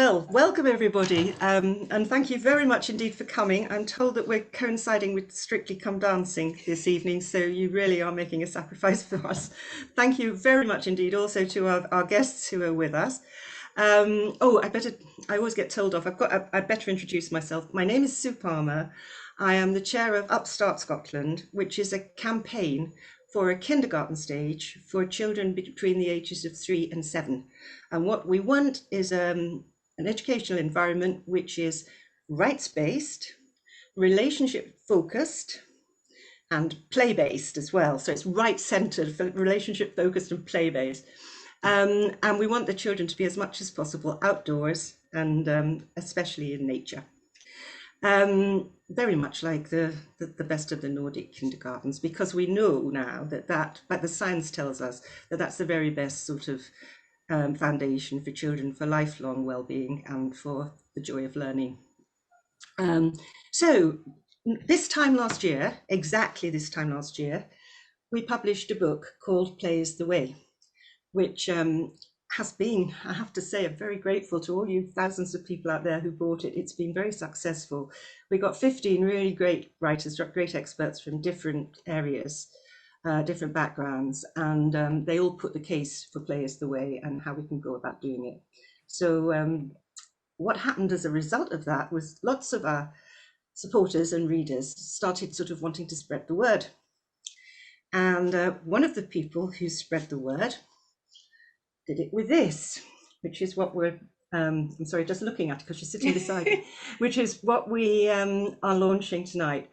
Well, welcome everybody, and thank you very much indeed for coming. I'm told that we're coinciding with Strictly Come Dancing this evening, so you really are making a sacrifice for us. Thank you very much indeed also to our guests who are with us. I always get told off. I'd better introduce myself. My name is Sue Palmer. I am the chair of Upstart Scotland, which is a campaign for a kindergarten stage for children between the ages of 3 and 7. And what we want is an educational environment which is rights-based, relationship-focused, and play-based as well. So it's right-centered, relationship-focused and play-based. And we want the children to be as much as possible outdoors and especially in nature. Very much like the best of the Nordic kindergartens, because we know now but the science tells us that that's the very best sort of foundation for children for lifelong well-being and for the joy of learning. So this time last year, exactly this time last year, we published a book called Play is the Way, which has been, I have to say, I'm very grateful to all you thousands of people out there who bought it. It's been very successful. We got 15 really great writers, great experts from different areas, different backgrounds, and they all put the case for Play is the Way and how we can go about doing it. So what happened as a result of that was lots of our supporters and readers started sort of wanting to spread the word. And one of the people who spread the word did it with this, which is what we're, I'm sorry, just looking at it because she's sitting beside me, which is what we are launching tonight.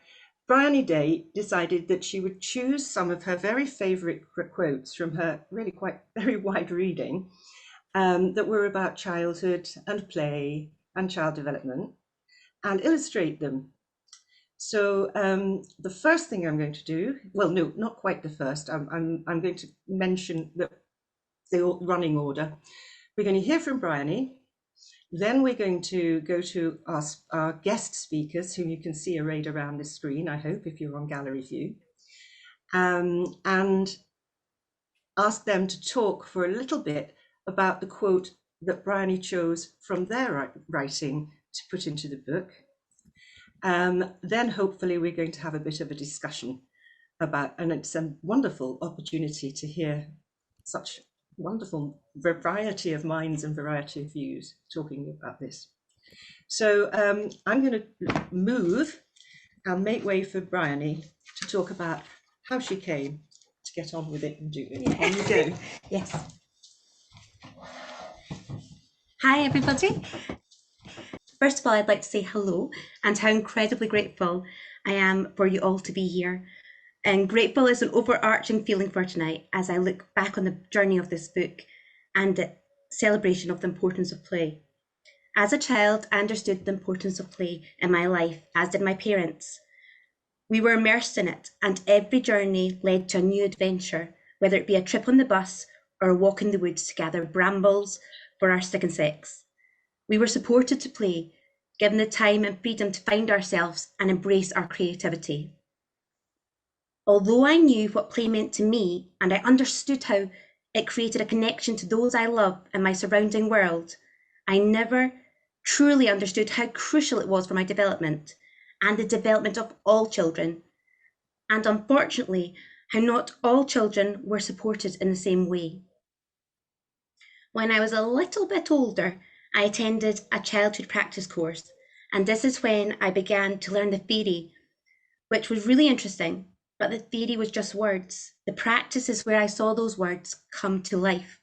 Bryony Date decided that she would choose some of her very favourite quotes from her really quite very wide reading that were about childhood and play and child development and illustrate them. So the first thing I'm going to do, well, no, not quite the first, I'm going to mention the running order. We're going to hear from Bryony, then we're going to go to our guest speakers, whom you can see arrayed around the screen, I hope, if you're on gallery view, and ask them to talk for a little bit about the quote that Bryony chose from their writing to put into the book. Then hopefully we're going to have a bit of a discussion about, and it's a wonderful opportunity to hear such wonderful variety of minds and variety of views talking about this. So I'm going to move and make way for Bryony to talk about how she came to get on with it and do it. Yeah. You go. Yes. Hi, everybody. First of all, I'd like to say hello and how incredibly grateful I am for you all to be here. And grateful is an overarching feeling for tonight as I look back on the journey of this book and the celebration of the importance of play. As a child, I understood the importance of play in my life, as did my parents. We were immersed in it, and every journey led to a new adventure, whether it be a trip on the bus or a walk in the woods to gather brambles for our stick and sticks. We were supported to play, given the time and freedom to find ourselves and embrace our creativity. Although I knew what play meant to me and I understood how it created a connection to those I love and my surrounding world, I never truly understood how crucial it was for my development and the development of all children. And unfortunately, how not all children were supported in the same way. When I was a little bit older, I attended a childhood practice course, and this is when I began to learn the theory, which was really interesting. But the theory was just words. The practice is where I saw those words come to life.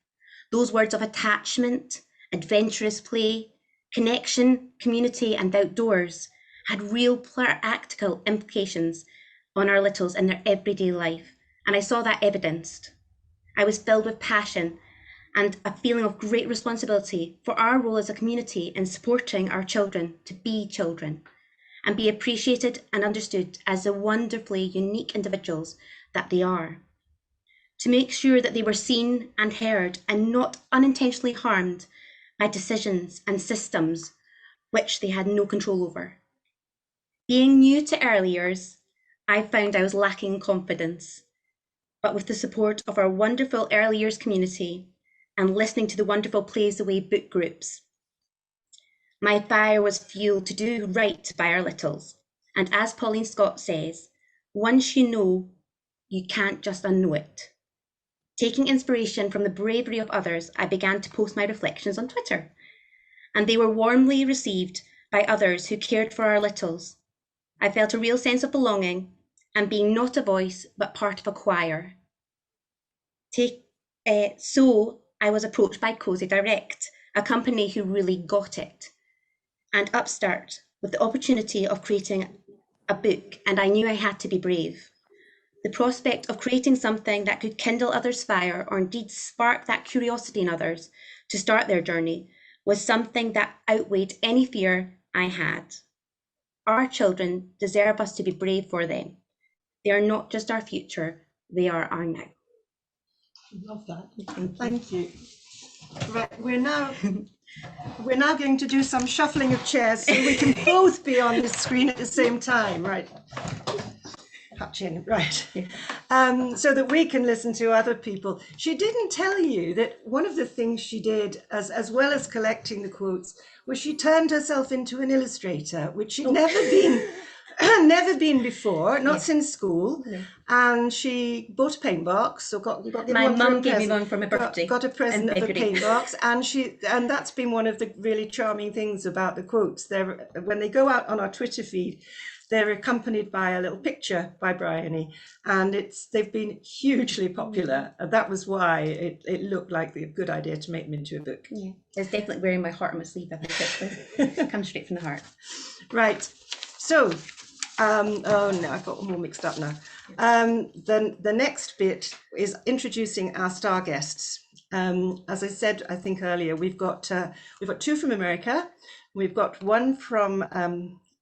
Those words of attachment, adventurous play, connection, community, and outdoors had real practical implications on our littles in their everyday life. And I saw that evidenced. I was filled with passion and a feeling of great responsibility for our role as a community in supporting our children to be children and be appreciated and understood as the wonderfully unique individuals that they are. To make sure that they were seen and heard and not unintentionally harmed by decisions and systems which they had no control over. Being new to early years, I found I was lacking confidence, but with the support of our wonderful early years community and listening to the wonderful Plays the Way book groups, My fire was fuel to do right by our littles. And as Pauline Scott says, once you know, you can't just unknow it. Taking inspiration from the bravery of others, I began to post my reflections on Twitter. And they were warmly received by others who cared for our littles. I felt a real sense of belonging and being not a voice, but part of a choir. So I was approached by Cozy Direct, a company who really got it, and Upstart with the opportunity of creating a book, and I knew I had to be brave. The prospect of creating something that could kindle others' fire or indeed spark that curiosity in others to start their journey was something that outweighed any fear I had. Our children deserve us to be brave for them. They are not just our future, they are our now. Love that. Thank you. Right, we're now going to do some shuffling of chairs so we can both be on the screen at the same time. Right. Hutch in, right. So that we can listen to other people. She didn't tell you that one of the things she did, as well as collecting the quotes, was she turned herself into an illustrator, which she'd never been before, not since school. No. And she bought a paint box. So my mum gave me one for my birthday. Got a present of a paint box, and that's been one of the really charming things about the quotes. When they go out on our Twitter feed, they're accompanied by a little picture by Bryony, and they've been hugely popular. And that was why it looked like a good idea to make them into a book. Yeah, it's definitely wearing my heart on my sleeve. I think it comes straight from the heart. Right. So, oh no, I've got more mixed up now. Then the next bit is introducing our star guests. As I said, I think earlier, we've got two from America, we've got one from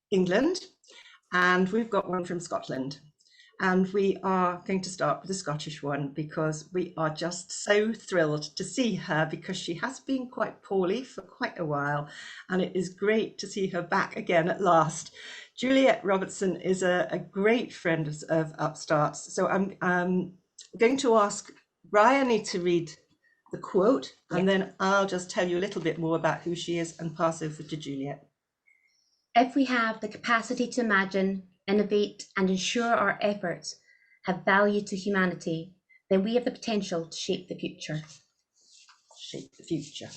England, and we've got one from Scotland. And we are going to start with the Scottish one because we are just so thrilled to see her, because she has been quite poorly for quite a while, and it is great to see her back again at last. Juliet Robertson is a great friend of Upstart's. So I'm going to ask Bryony to read the quote, and then I'll just tell you a little bit more about who she is and pass over to Juliet. If we have the capacity to imagine, innovate, and ensure our efforts have value to humanity, then we have the potential to shape the future. Shape the future.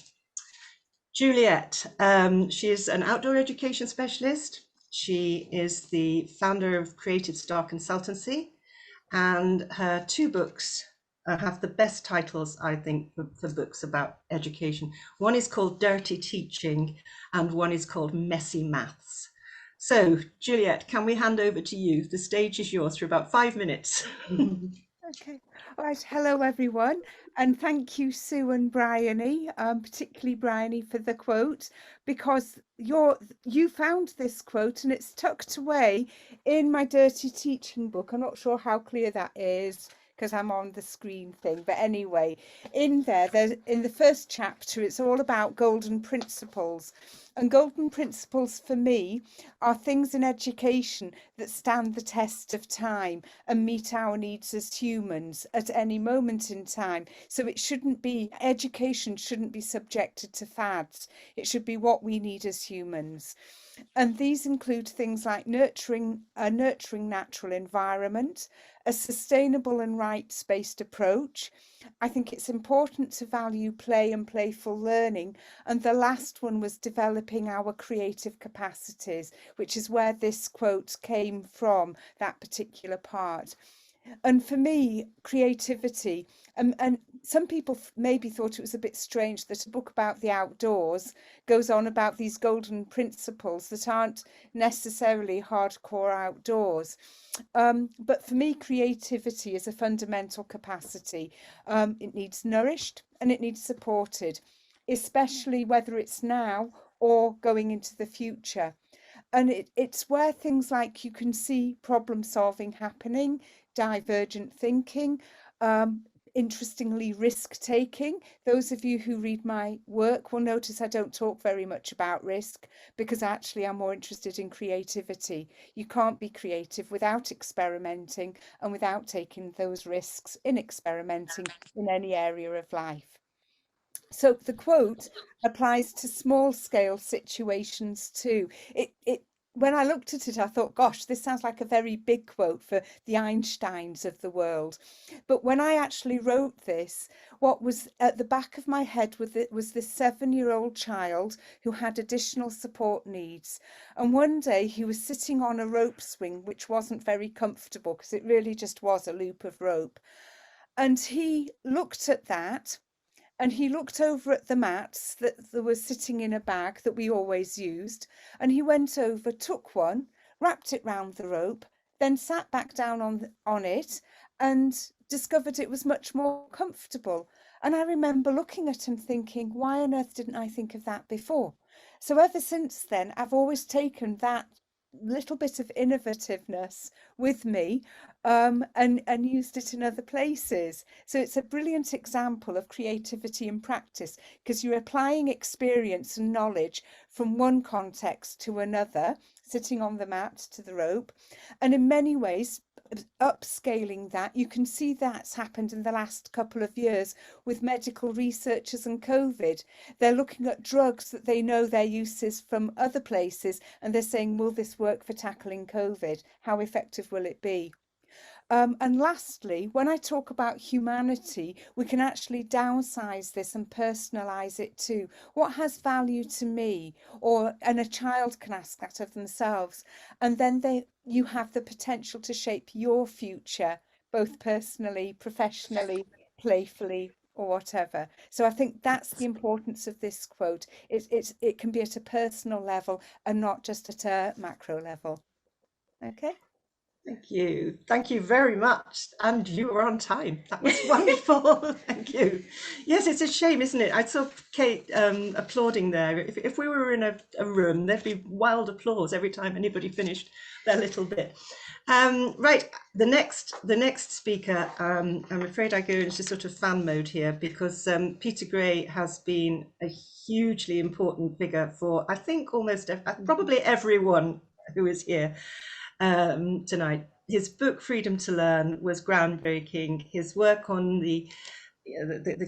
Juliet, she is an outdoor education specialist. She is the founder of Creative Star Consultancy, and her two books have the best titles, I think, for books about education. One is called Dirty Teaching, and one is called Messy Maths. So, Juliet, can we hand over to you? The stage is yours for about 5 minutes. Okay. All right. Hello, everyone. And thank you, Sue and Bryony, particularly Bryony, for the quote, because you found this quote and it's tucked away in my Dirty Teaching book. I'm not sure how clear that is because I'm on the screen thing. But anyway, in the first chapter, it's all about golden principles. And golden principles for me are things in education that stand the test of time and meet our needs as humans at any moment in time. So education shouldn't be subjected to fads. It should be what we need as humans. And these include things like nurturing natural environment, a sustainable and rights-based approach. I think it's important to value play and playful learning. And the last one was developing our creative capacities, which is where this quote came from, that particular part. And for me, creativity, and some people maybe thought it was a bit strange that a book about the outdoors goes on about these golden principles that aren't necessarily hardcore outdoors. But for me, creativity is a fundamental capacity. It needs nourished and it needs supported, especially whether it's now or going into the future. And it's where things like you can see problem solving happening, divergent thinking, interestingly, risk taking. Those of you who read my work will notice I don't talk very much about risk because actually I'm more interested in creativity. You can't be creative without experimenting and without taking those risks in experimenting in any area of life. So the quote applies to small scale situations too. When I looked at it, I thought, gosh, this sounds like a very big quote for the Einsteins of the world. But when I actually wrote this, what was at the back of my head was this 7-year-old child who had additional support needs. And one day he was sitting on a rope swing, which wasn't very comfortable because it really just was a loop of rope. And he looked at that, and he looked over at the mats that were sitting in a bag that we always used, and he went over, took one, wrapped it round the rope, then sat back down on it and discovered it was much more comfortable. And I remember looking at him thinking, why on earth didn't I think of that before? So ever since then, I've always taken that little bit of innovativeness with me, and used it in other places. So it's a brilliant example of creativity in practice, because you're applying experience and knowledge from one context to another, sitting on the mat to the rope, and in many ways upscaling that. You can see that's happened in the last couple of years with medical researchers and COVID. They're looking at drugs that they know their uses from other places, and they're saying, will this work for tackling COVID? How effective will it be? And lastly, when I talk about humanity, we can actually downsize this and personalize it too. What has value to me? And a child can ask that of themselves. And then you have the potential to shape your future, both personally, professionally, playfully, or whatever. So I think that's the importance of this quote. It can be at a personal level and not just at a macro level. Okay. Thank you. Thank you very much. And you were on time. That was wonderful. Thank you. Yes, it's a shame, isn't it? I saw Kate applauding there. If we were in a room, there'd be wild applause every time anybody finished their little bit. Right, the next speaker, I'm afraid I go into sort of fan mode here, because Peter Gray has been a hugely important figure for, I think, almost probably everyone who is here tonight. His book Freedom to Learn was groundbreaking. His work on the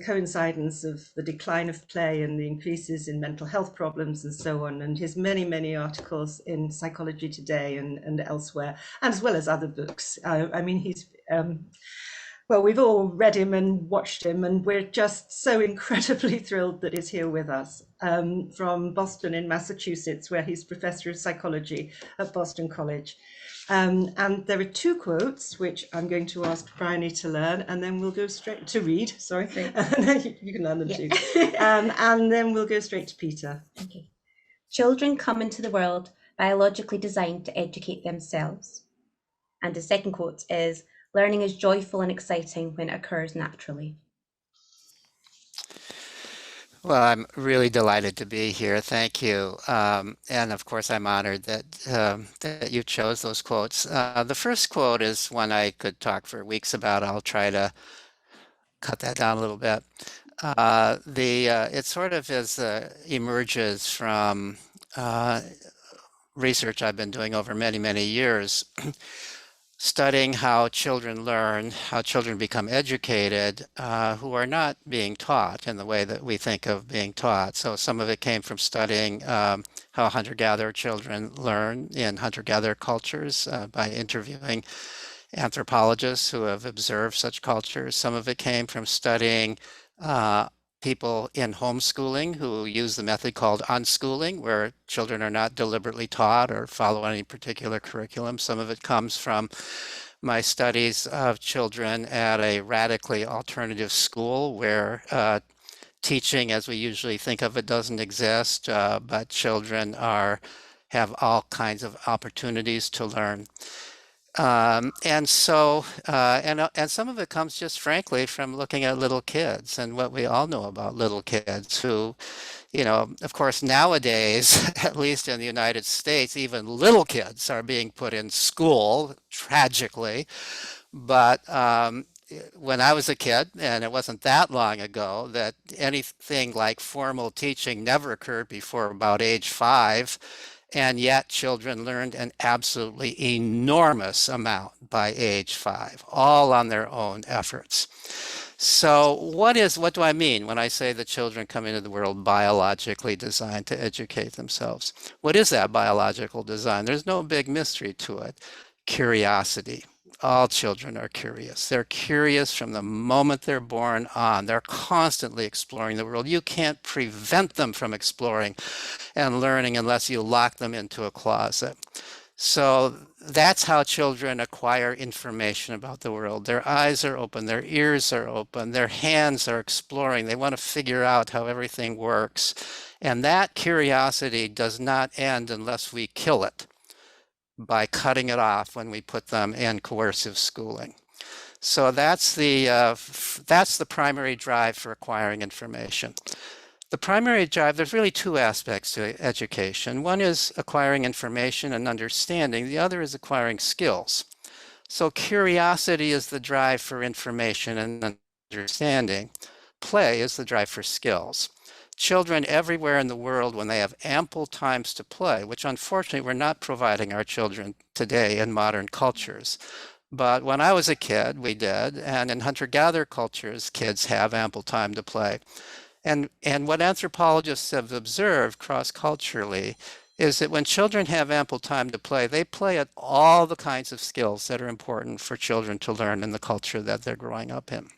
coincidence of the decline of play and the increases in mental health problems and so on, and his many articles in Psychology Today and elsewhere, and as well as other books. I mean, he's well, we've all read him and watched him, and we're just so incredibly thrilled that he's here with us, from Boston in Massachusetts, where he's professor of psychology at Boston College. And there are two quotes which I'm going to ask Bryony to learn, and then we'll go straight to read. Sorry, you can learn them too. And then we'll go straight to Peter. Okay. Children come into the world biologically designed to educate themselves. And the second quote is, learning is joyful and exciting when it occurs naturally. Well, I'm really delighted to be here. Thank you. And of course, I'm honored that you chose those quotes. The first quote is one I could talk for weeks about. I'll try to cut that down a little bit. It sort of emerges from research I've been doing over many years, studying how children learn, how children become educated, who are not being taught in the way that we think of being taught. So some of it came from studying how hunter-gatherer children learn in hunter-gatherer cultures by interviewing anthropologists who have observed such cultures. Some of it came from studying people in homeschooling who use the method called unschooling, where children are not deliberately taught or follow any particular curriculum. Some of it comes from my studies of children at a radically alternative school where teaching as we usually think of it doesn't exist, but children have all kinds of opportunities to learn. And some of it comes just frankly from looking at little kids and what we all know about little kids who, of course, nowadays, at least in the United States, even little kids are being put in school, tragically. But when I was a kid, and it wasn't that long ago, that anything like formal teaching never occurred before about age 5. And yet children learned an absolutely enormous amount by age 5, all on their own efforts. So what do I mean when I say that children come into the world biologically designed to educate themselves? What is that biological design? There's no big mystery to it. Curiosity. All children are curious. They're curious from the moment they're born on. They're constantly exploring the world. You can't prevent them from exploring and learning unless you lock them into a closet. So that's how children acquire information about the world. Their eyes are open, their ears are open, their hands are exploring. They want to figure out how everything works. And that curiosity does not end unless we kill it by cutting it off when we put them in coercive schooling. So that's the primary drive for acquiring information. The primary drive, there's really two aspects to education. One is acquiring information and understanding. The other is acquiring skills. So curiosity is the drive for information and understanding. Play is the drive for skills. Children everywhere in the world, when they have ample times to play, which unfortunately we're not providing our children today in modern cultures. But when I was a kid, we did, and in hunter-gatherer cultures, kids have ample time to play. And what anthropologists have observed cross-culturally is that when children have ample time to play, they play at all the kinds of skills that are important for children to learn in the culture that they're growing up in.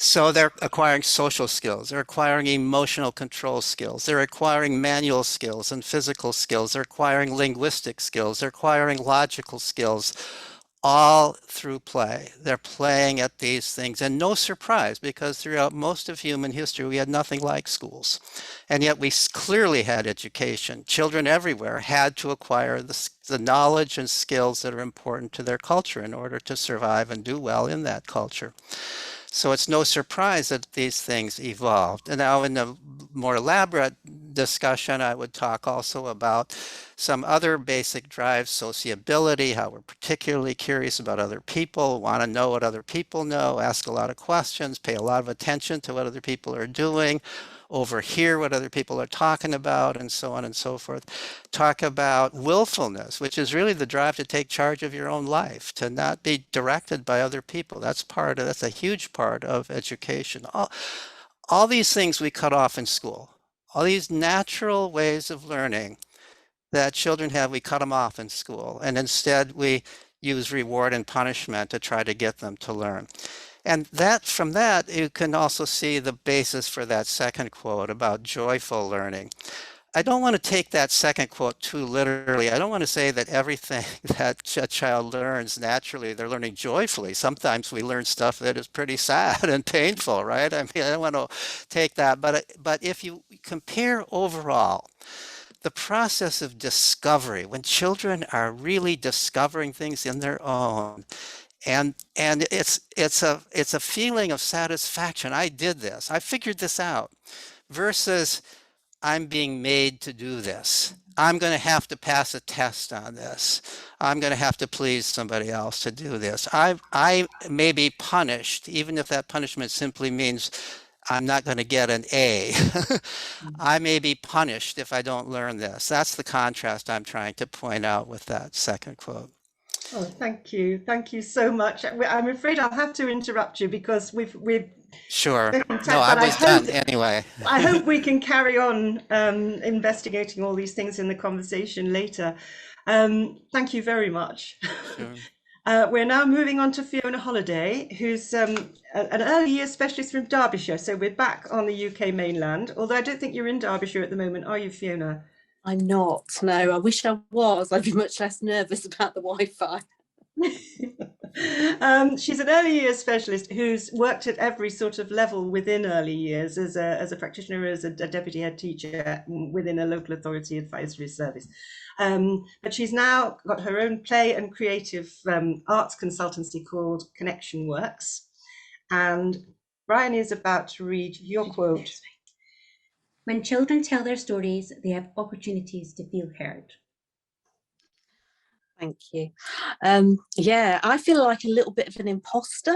So they're acquiring social skills, they're acquiring emotional control skills, they're acquiring manual skills and physical skills, they're acquiring linguistic skills, they're acquiring logical skills, all through play. They're playing at these things, and no surprise, because throughout most of human history, we had nothing like schools. And yet we clearly had education. Children everywhere had to acquire the knowledge and skills that are important to their culture in order to survive and do well in that culture. So it's no surprise that these things evolved. And now in a more elaborate discussion, I would talk also about some other basic drives, sociability, how we're particularly curious about other people, want to know what other people know, ask a lot of questions, pay a lot of attention to what other people are doing, overhear what other people are talking about, and so on and so forth. Talk about willfulness, which is really the drive to take charge of your own life, to not be directed by other people. That's a huge part of education. All these things we cut off in school. All these natural ways of learning that children have, we cut them off in school. And instead we use reward and punishment to try to get them to learn. And from that, you can also see the basis for that second quote about joyful learning. I don't want to take that second quote too literally. I don't want to say that everything that a child learns naturally, they're learning joyfully. Sometimes we learn stuff that is pretty sad and painful, right? I mean, I don't want to take that. But if you compare overall, the process of discovery, when children are really discovering things in their own, and it's a feeling of satisfaction. I did this. I figured this out. Versus I'm being made to do this. I'm going to have to pass a test on this. I'm going to have to please somebody else to do this. I may be punished, even if that punishment simply means I'm not going to get an A. I may be punished if I don't learn this. That's the contrast I'm trying to point out with that second quote. Oh, thank you. Thank you so much. I'm afraid I'll have to interrupt you because we've Sure. taken No, I but was done anyway. I hope we can carry on investigating all these things in the conversation later. Thank you very much. Sure. We're now moving on to Fiona Holiday, who's an early years specialist from Derbyshire. So we're back on the UK mainland, although I don't think you're in Derbyshire at the moment, are you, Fiona? I'm not, no. I wish I was. I'd be much less nervous about the Wi-Fi. She's an early years specialist who's worked at every sort of level within early years as a practitioner, as a deputy head teacher within a local authority advisory service. But she's now got her own play and creative arts consultancy called Connection Works. And Bryony is about to read your quote. When children tell their stories, they have opportunities to feel heard. Thank you. Yeah, I feel like a little bit of an imposter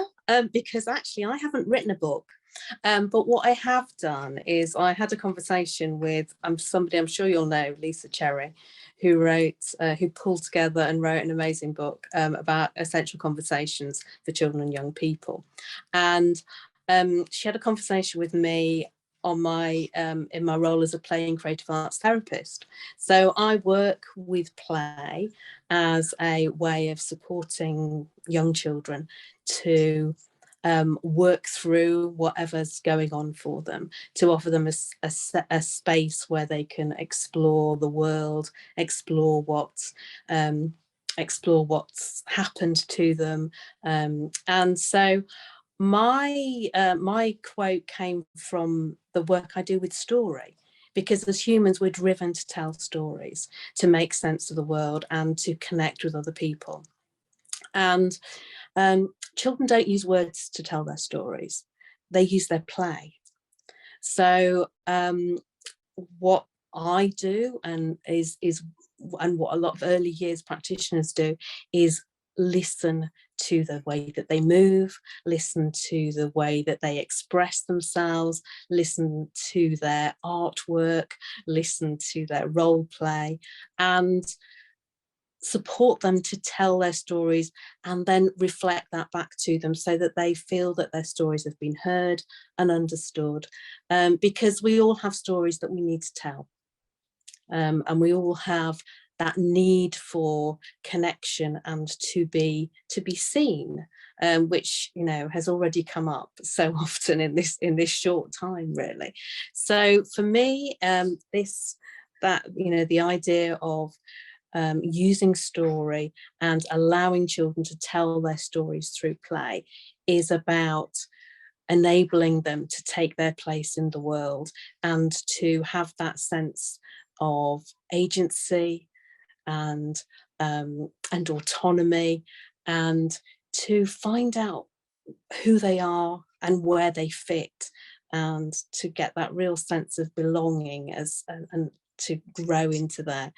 because actually I haven't written a book. But what I have done is I had a conversation with somebody I'm sure you'll know, Lisa Cherry, who pulled together and wrote an amazing book about essential conversations for children and young people. And she had a conversation with me on my in my role as a play and creative arts therapist. So I work with play as a way of supporting young children to work through whatever's going on for them, to offer them a space where they can explore the world, explore what's happened to them. And so my quote came from the work I do with story, because as humans we're driven to tell stories, to make sense of the world and to connect with other people. And children don't use words to tell their stories, they use their play. So what I do and what a lot of early years practitioners do is listen to the way that they move, listen to the way that they express themselves, listen to their artwork, listen to their role play, and support them to tell their stories, and then reflect that back to them so that they feel that their stories have been heard and understood, because we all have stories that we need to tell, and we all have that need for connection and to be seen, which has already come up so often in this short time, really. So for me, the idea of using story and allowing children to tell their stories through play is about enabling them to take their place in the world and to have that sense of agency and autonomy, and to find out who they are and where they fit, and to get that real sense of belonging and to grow into their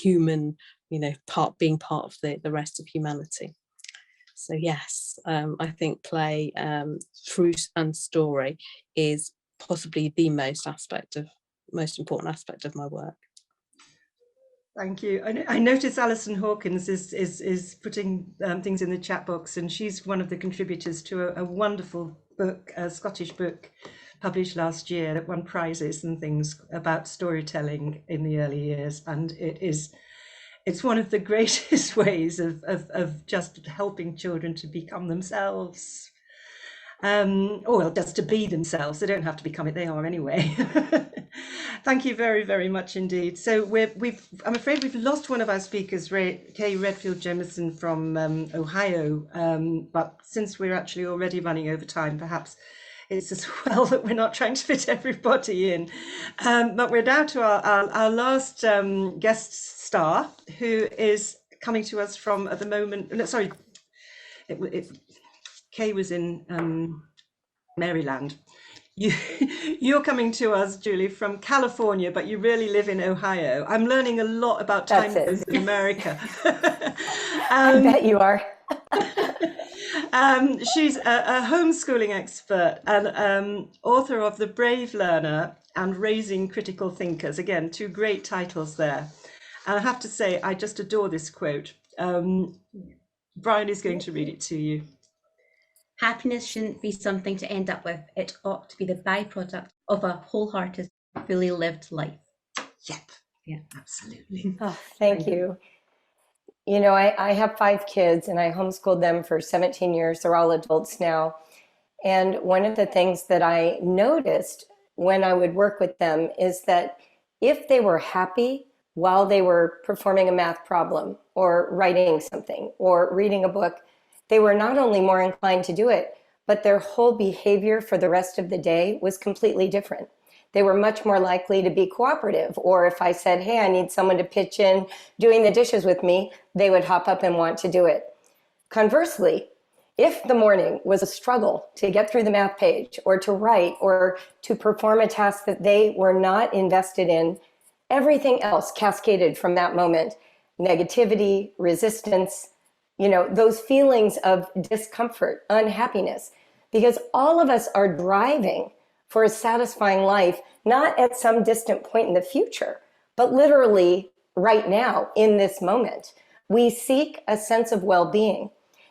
human, being part of the rest of humanity. So yes, I think play through and story is possibly the most important aspect of my work. Thank you. I notice Alison Hawkins is putting things in the chat box, and she's one of the contributors to a wonderful book, a Scottish book published last year that won prizes and things about storytelling in the early years, and it's one of the greatest ways of just helping children to become themselves. Just to be themselves. They don't have to become it, they are anyway. Thank you very, very much indeed. So I'm afraid we've lost one of our speakers, Kay Redfield Jameson from Ohio, but since we're actually already running over time, perhaps it's as well that we're not trying to fit everybody in. But we're down to our last guest star, who is coming to us from, at the moment, no, sorry, Kay was in Maryland. You're coming to us, Julie, from California, but you really live in Ohio. I'm learning a lot about time zones in America. I bet you are. She's a homeschooling expert and author of The Brave Learner and Raising Critical Thinkers. Again, two great titles there. And I have to say, I just adore this quote. Brian is going to read it to you. Happiness shouldn't be something to end up with. It ought to be the byproduct of a wholehearted, fully lived life. Yep. Yeah, absolutely. Oh, thank you. I have 5 kids and I homeschooled them for 17 years. They're all adults now. And one of the things that I noticed when I would work with them is that if they were happy while they were performing a math problem or writing something or reading a book, they were not only more inclined to do it, but their whole behavior for the rest of the day was completely different. They were much more likely to be cooperative, or if I said, hey, I need someone to pitch in doing the dishes with me, they would hop up and want to do it. Conversely, if the morning was a struggle to get through the math page or to write or to perform a task that they were not invested in, everything else cascaded from that moment. Negativity, resistance, those feelings of discomfort, unhappiness, because all of us are driving for a satisfying life, not at some distant point in the future, but literally right now in this moment. We seek a sense of well-being.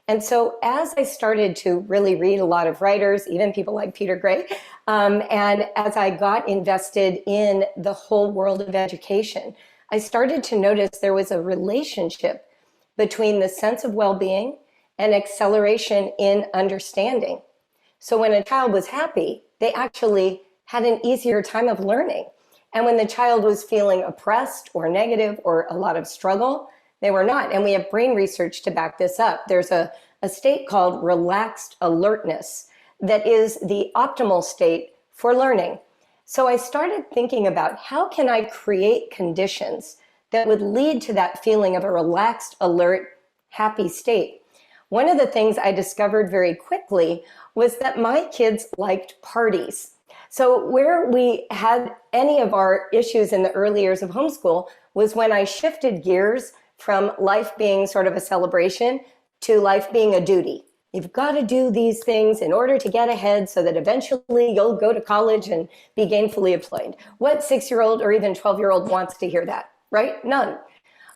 And so as I started to really read a lot of writers, even people like Peter Gray, and as I got invested in the whole world of education, I started to notice there was a relationship between the sense of well-being and acceleration in understanding. So when a child was happy, they actually had an easier time of learning. And when the child was feeling oppressed or negative or a lot of struggle, they were not. And we have brain research to back this up. There's a state called relaxed alertness that is the optimal state for learning. So I started thinking about how can I create conditions that would lead to that feeling of a relaxed, alert, happy state. One of the things I discovered very quickly was that my kids liked parties. So where we had any of our issues in the early years of homeschool was when I shifted gears from life being sort of a celebration to life being a duty. You've got to do these things in order to get ahead so that eventually you'll go to college and be gainfully employed. What 6-year-old or even 12-year-old wants to hear that, right? None.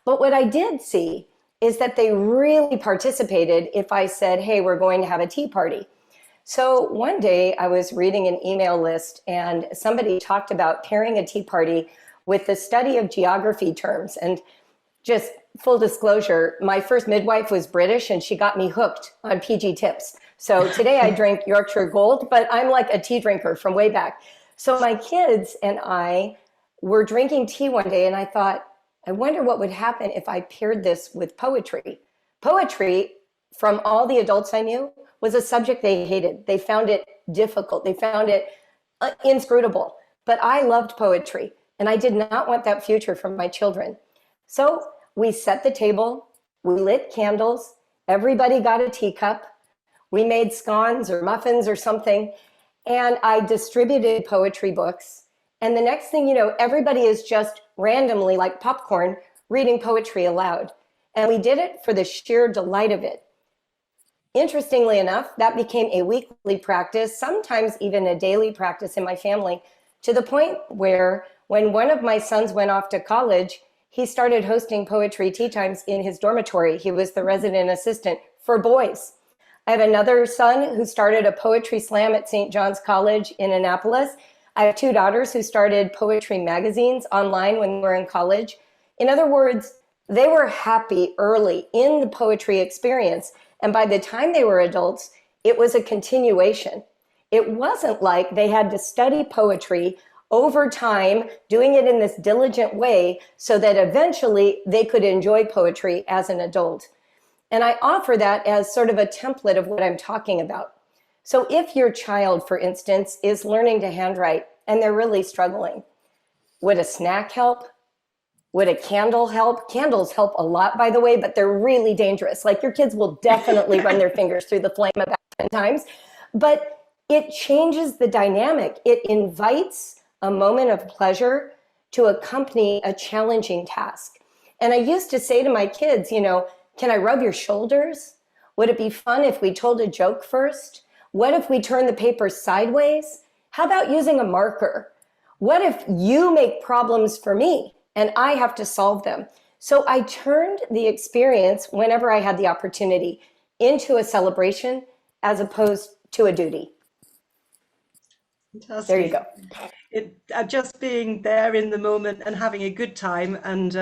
But what I did see is that they really participated if I said, hey, we're going to have a tea party. So one day I was reading an email list and somebody talked about pairing a tea party with the study of geography terms. And just full disclosure, my first midwife was British and she got me hooked on PG tips. So today I drink Yorkshire Gold, but I'm like a tea drinker from way back. So my kids and I were drinking tea one day and I thought, I wonder what would happen if I paired this with poetry. Poetry, from all the adults I knew, was a subject they hated. They found it difficult. They found it inscrutable. But I loved poetry and I did not want that future for my children. So we set the table, we lit candles, everybody got a teacup, we made scones or muffins or something, and I distributed poetry books. And the next thing you know, everybody is just randomly, like popcorn, reading poetry aloud. And we did it for the sheer delight of it. Interestingly enough, that became a weekly practice, sometimes even a daily practice in my family, to the point where when one of my sons went off to college, he started hosting poetry tea times in his dormitory. He was the resident assistant for boys. I have another son who started a poetry slam at St. John's College in Annapolis. I have 2 daughters who started poetry magazines online when they were in college. In other words, they were happy early in the poetry experience. And by the time they were adults, it was a continuation. It wasn't like they had to study poetry over time, doing it in this diligent way so that eventually they could enjoy poetry as an adult. And I offer that as sort of a template of what I'm talking about. So if your child, for instance, is learning to handwrite and they're really struggling, would a snack help? Would a candle help? Candles help a lot, by the way, but they're really dangerous. Like your kids will definitely run their fingers through the flame about 10 times. But it changes the dynamic. It invites a moment of pleasure to accompany a challenging task. And I used to say to my kids, you know, can I rub your shoulders? Would it be fun if we told a joke first? What if we turn the paper sideways? How about using a marker? What if you make problems for me and I have to solve them? So I turned the experience, whenever I had the opportunity, into a celebration as opposed to a duty. Fantastic. There you go. Just being there in the moment and having a good time and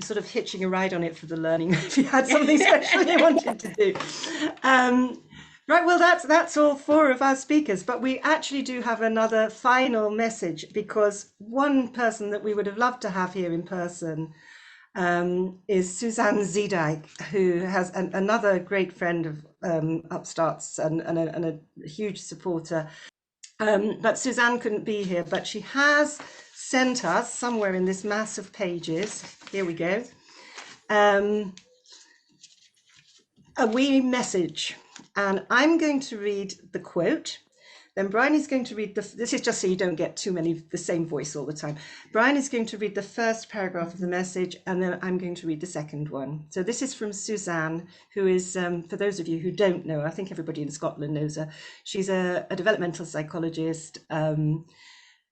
sort of hitching a ride on it for the learning if you had something special you wanted to do. Right, well, that's all 4 of our speakers, but we actually do have another final message, because one person that we would have loved to have here in person is Suzanne Zedijk, who has another great friend of Upstarts and a huge supporter. But Suzanne couldn't be here, but she has sent us somewhere in this mass of pages, here we go, a wee message. And I'm going to read the quote Then Bryony's going to read this is just so you don't get too many the same voice all the time. Bryony's going to read the first paragraph of the message, and then I'm going to read the second one. So this is from Suzanne, who is, for those of you who don't know, I think everybody in Scotland knows her. She's a developmental psychologist.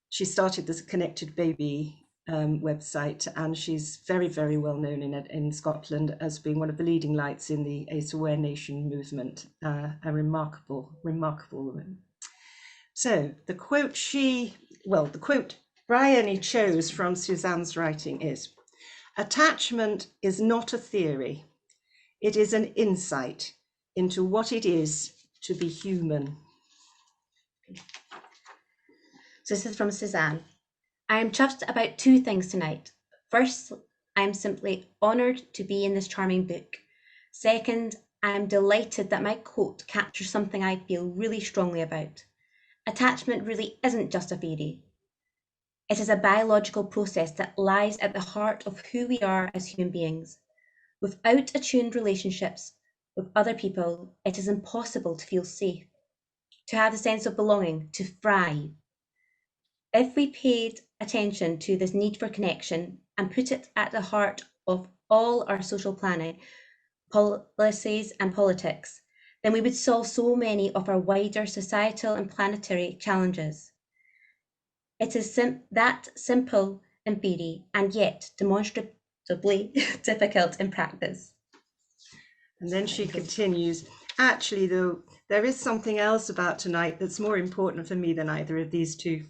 She started this Connected Baby website, and she's very, very well known in Scotland as being one of the leading lights in the Ace Aware Nation movement. A remarkable, remarkable woman. So the quote the quote Bryony chose from Suzanne's writing is, "Attachment is not a theory. It is an insight into what it is to be human." So this is from Suzanne. I am chuffed about two things tonight. First, I am simply honoured to be in this charming book. Second, I am delighted that my quote captures something I feel really strongly about. Attachment really isn't just a theory. It is a biological process that lies at the heart of who we are as human beings. Without attuned relationships with other people, it is impossible to feel safe, to have a sense of belonging, to thrive. If we paid attention to this need for connection and put it at the heart of all our social planning, policies and politics, then we would solve so many of our wider societal and planetary challenges. It is that simple in theory and yet demonstrably difficult in practice. And then she continues, actually, though, there is something else about tonight that's more important for me than either of these two.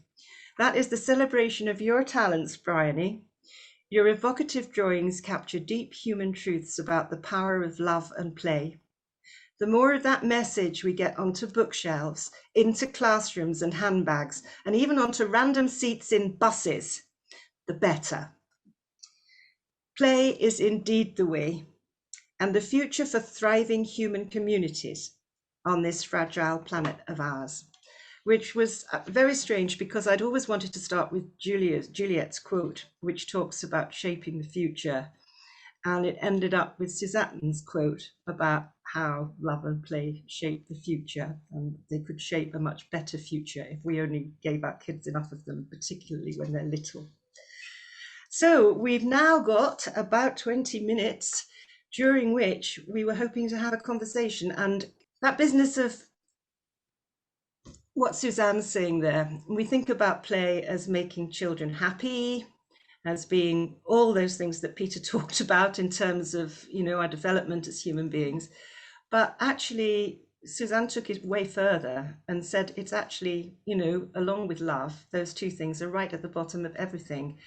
That is the celebration of your talents, Bryony. Your evocative drawings capture deep human truths about the power of love and play. The more of that message we get onto bookshelves, into classrooms and handbags, and even onto random seats in buses, the better. Play is indeed the way, and the future for thriving human communities on this fragile planet of ours, which was very strange because I'd always wanted to start with Juliet's quote, which talks about shaping the future. And it ended up with Suzanne's quote about how love and play shape the future, and they could shape a much better future if we only gave our kids enough of them, particularly when they're little. So we've now got about 20 minutes during which we were hoping to have a conversation, and that business of what Suzanne's saying there, we think about play as making children happy, as being all those things that Peter talked about in terms of, our development as human beings. But actually, Suzanne took it way further and said it's actually, along with love, those two things are right at the bottom of everything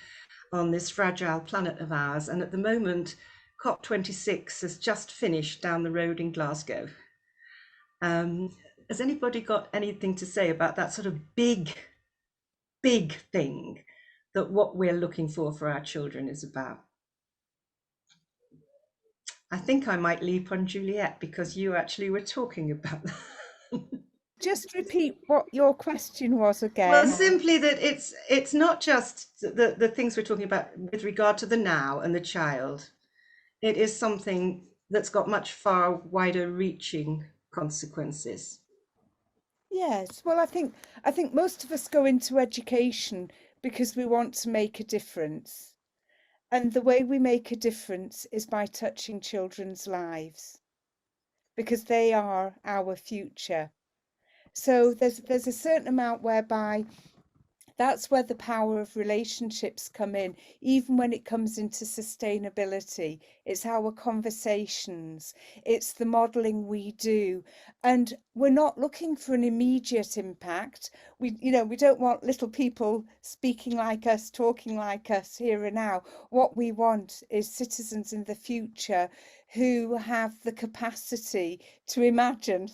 on this fragile planet of ours. And at the moment, COP26 has just finished down the road in Glasgow. Has anybody got anything to say about that sort of big thing that what we're looking for our children is about? I think I might leap on Juliet because you actually were talking about that. Just repeat what your question was again. Well, simply that it's not just the things we're talking about with regard to the now and the child. It is something that's got much far wider reaching consequences. Yes, well, I think most of us go into education because we want to make a difference. And the way we make a difference is by touching children's lives, because they are our future. So there's a certain amount whereby that's where the power of relationships come in, even when it comes into sustainability. It's our conversations, it's the modeling we do. And we're not looking for an immediate impact. We don't want little people speaking like us, talking like us here and now. What we want is citizens in the future who have the capacity to imagine,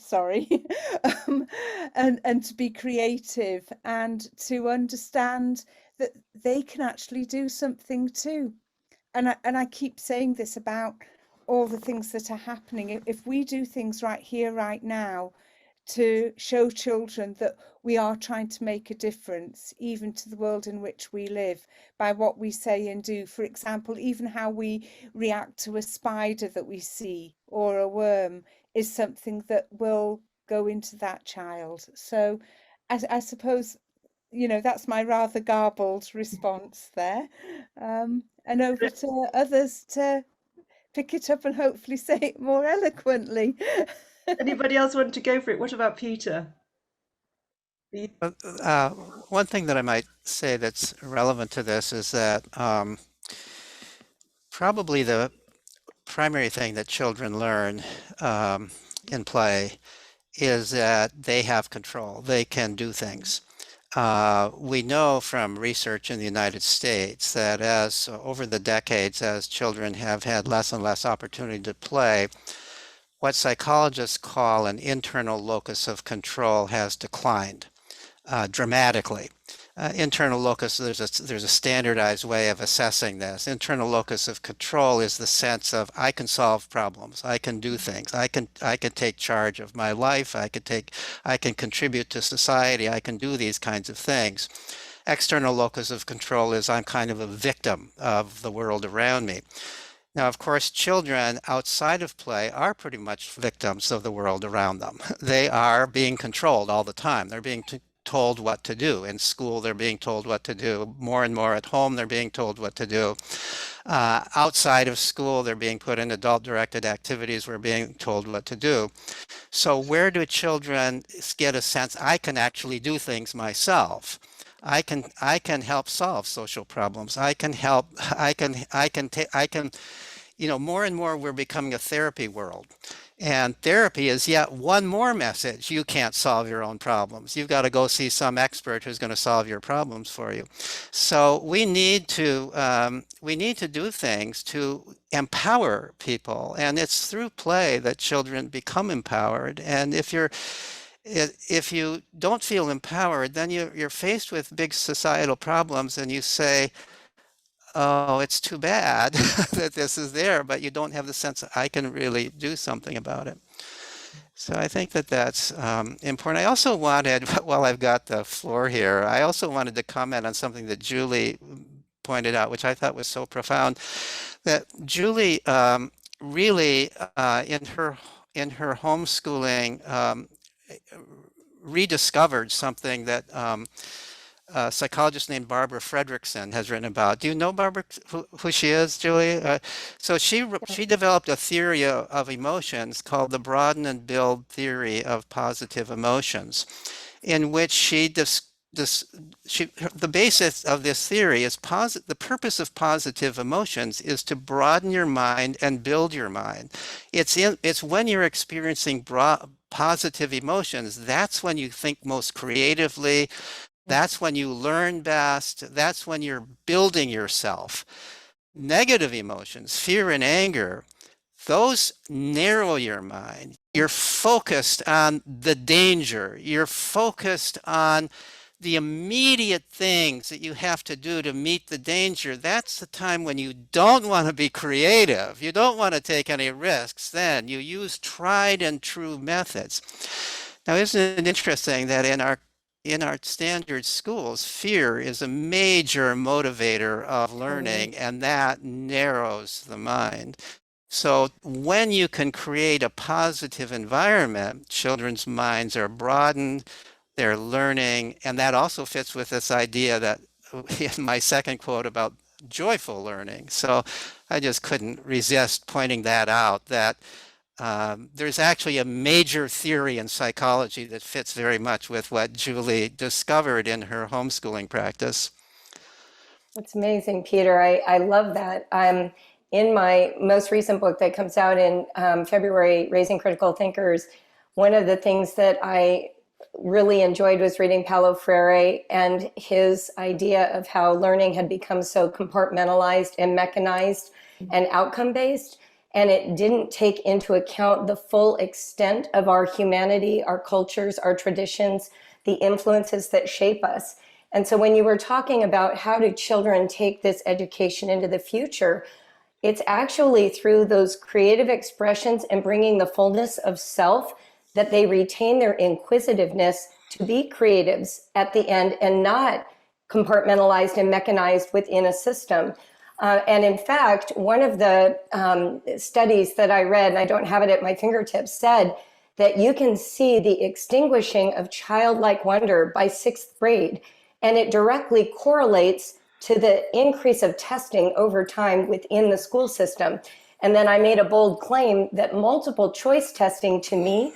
and to be creative and to understand that they can actually do something too. And I keep saying this about all the things that are happening. If we do things right here, right now, to show children that we are trying to make a difference, even to the world in which we live, by what we say and do. For example, even how we react to a spider that we see or a worm is something that will go into that child. So I suppose, that's my rather garbled response there. And over to others to pick it up and hopefully say it more eloquently. Anybody else want to go for it? What about Peter? One thing that I might say that's relevant to this is that probably the primary thing that children learn in play is that they have control. They can do things. We know from research in the United States that as over the decades, as children have had less and less opportunity to play, what psychologists call an internal locus of control has declined dramatically. Internal locus, there's a standardized way of assessing this. Internal locus of control is the sense of I can solve problems, I can do things, I can take charge of my life, I can contribute to society, I can do these kinds of things. External locus of control is I'm kind of a victim of the world around me. Now, of course, children outside of play are pretty much victims of the world around them. They are being controlled all the time. They're being told what to do. In school, they're being told what to do. More and more at home, they're being told what to do. Outside of school, they're being put in adult-directed activities. We're being told what to do. So where do children get a sense, I can actually do things myself? I can help solve social problems. More and more we're becoming a therapy world. And therapy is yet one more message. You can't solve your own problems. You've got to go see some expert who's going to solve your problems for you. So we need to do things to empower people. And it's through play that children become empowered. And if you don't feel empowered, then you're faced with big societal problems and you say, oh, it's too bad that this is there, but you don't have the sense that I can really do something about it. So I think that that's important. I also wanted, while I've got the floor here, I also wanted to comment on something that Julie pointed out, which I thought was so profound, that Julie really in her homeschooling rediscovered something that a psychologist named Barbara Fredrickson has written about. Do you know Barbara, who she is, Julie? So she developed a theory of emotions called the broaden and build theory of positive emotions, in which the basis of this theory is the purpose of positive emotions is to broaden your mind and build your mind. It's when you're experiencing positive emotions, that's when you think most creatively. That's when you learn best. That's when you're building yourself. Negative emotions, fear and anger, those narrow your mind. You're focused on the danger. You're focused on the immediate things that you have to do to meet the danger. That's the time when you don't want to be creative. You don't want to take any risks. Then you use tried and true methods. Now, isn't it interesting that in our standard schools, fear is a major motivator of learning, and that narrows the mind. So when you can create a positive environment, children's minds are broadened, they're learning, and that also fits with this idea that in my second quote about joyful learning. So I just couldn't resist pointing that out, that there's actually a major theory in psychology that fits very much with what Julie discovered in her homeschooling practice. That's amazing, Peter. I love that. In my most recent book that comes out in February, Raising Critical Thinkers, one of the things that I really enjoyed was reading Paulo Freire and his idea of how learning had become so compartmentalized and mechanized and outcome-based. And it didn't take into account the full extent of our humanity, our cultures, our traditions, the influences that shape us. And so when you were talking about how do children take this education into the future, it's actually through those creative expressions and bringing the fullness of self that they retain their inquisitiveness to be creatives at the end and not compartmentalized and mechanized within a system. And in fact, one of the studies that I read, and I don't have it at my fingertips, said that you can see the extinguishing of childlike wonder by 6th grade, and it directly correlates to the increase of testing over time within the school system. And then I made a bold claim that multiple choice testing, to me,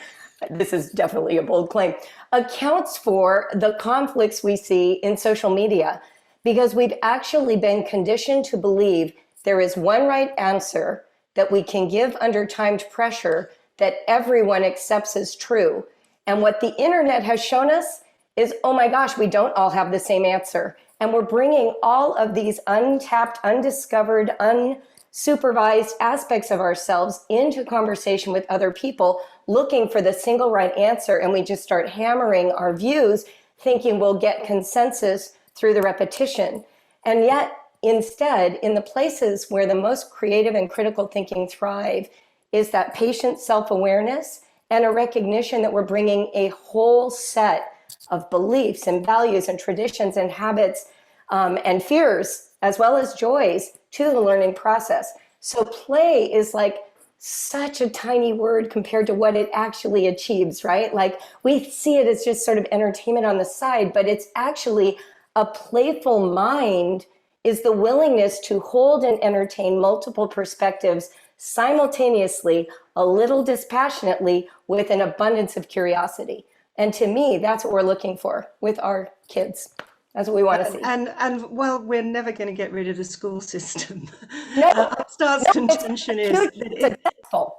this is definitely a bold claim, accounts for the conflicts we see in social media, because we've actually been conditioned to believe there is one right answer that we can give under timed pressure that everyone accepts as true. And what the internet has shown us is, oh my gosh, we don't all have the same answer. And we're bringing all of these untapped, undiscovered, unsupervised aspects of ourselves into conversation with other people, looking for the single right answer. And we just start hammering our views, thinking we'll get consensus through the repetition. And yet, instead, in the places where the most creative and critical thinking thrive is that patient self-awareness and a recognition that we're bringing a whole set of beliefs and values and traditions and habits and fears, as well as joys, to the learning process. So play is like such a tiny word compared to what it actually achieves, right? Like we see it as just sort of entertainment on the side, but it's actually a playful mind is the willingness to hold and entertain multiple perspectives simultaneously, a little dispassionately, with an abundance of curiosity. And to me, that's what we're looking for with our kids. That's what we want to see. And well, we're never going to get rid of the school system. No, Upstart's contention is that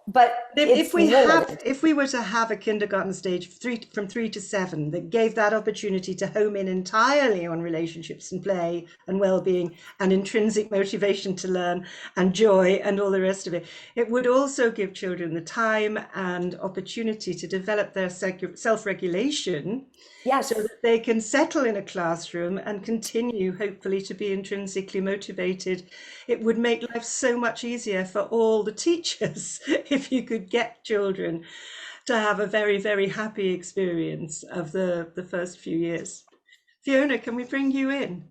but if we were to have a kindergarten stage from 3 to 7 that gave that opportunity to home in entirely on relationships and play and well-being and intrinsic motivation to learn and joy and all the rest of it, it would also give children the time and opportunity to develop their self-regulation. Yes. So that they can settle in a classroom and continue, hopefully, to be intrinsically motivated. It would make life so much easier for all the teachers if you could get children to have a very, very happy experience of the first few years. Fiona, can we bring you in?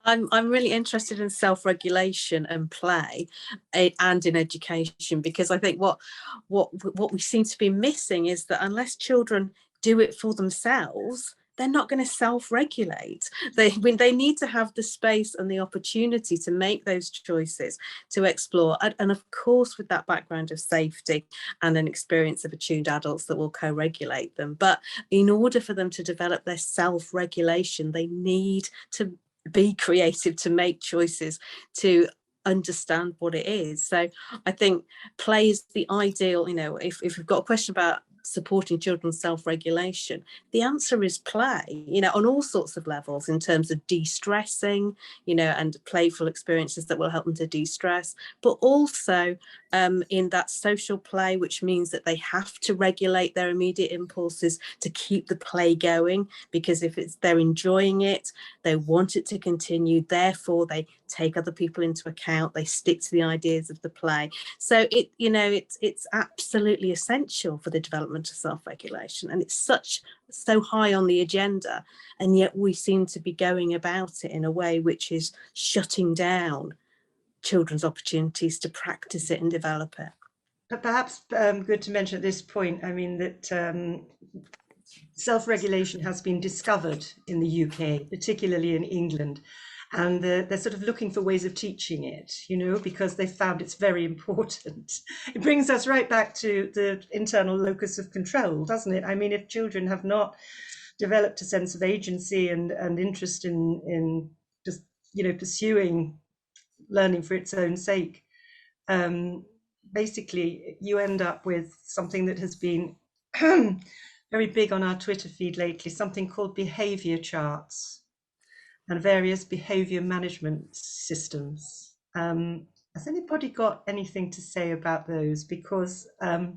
I'm really interested in self-regulation and play and in education, because I think what we seem to be missing is that unless children do it for themselves, they're not going to self-regulate. They need to have the space and the opportunity to make those choices, to explore, and of course with that background of safety and an experience of attuned adults that will co-regulate them. But in order for them to develop their self-regulation, they need to be creative, to make choices, to understand what it is. So I think play is the ideal, if we've got a question about supporting children's self-regulation, the answer is play, on all sorts of levels, in terms of de-stressing, and playful experiences that will help them to de-stress, but also in that social play, which means that they have to regulate their immediate impulses to keep the play going, because if they're enjoying it, they want it to continue, therefore they take other people into account, they stick to the ideas of the play. So it's absolutely essential for the development of self-regulation, and it's so high on the agenda, and yet we seem to be going about it in a way which is shutting down children's opportunities to practice it and develop it. But perhaps good to mention at this point, that self-regulation has been discovered in the UK, particularly in England. And they're sort of looking for ways of teaching it, because they found it's very important. It brings us right back to the internal locus of control, doesn't it? If children have not developed a sense of agency and interest in just, pursuing learning for its own sake, basically you end up with something that has been very big on our Twitter feed lately, something called behavior charts and various behavior management systems. Has anybody got anything to say about those? Because I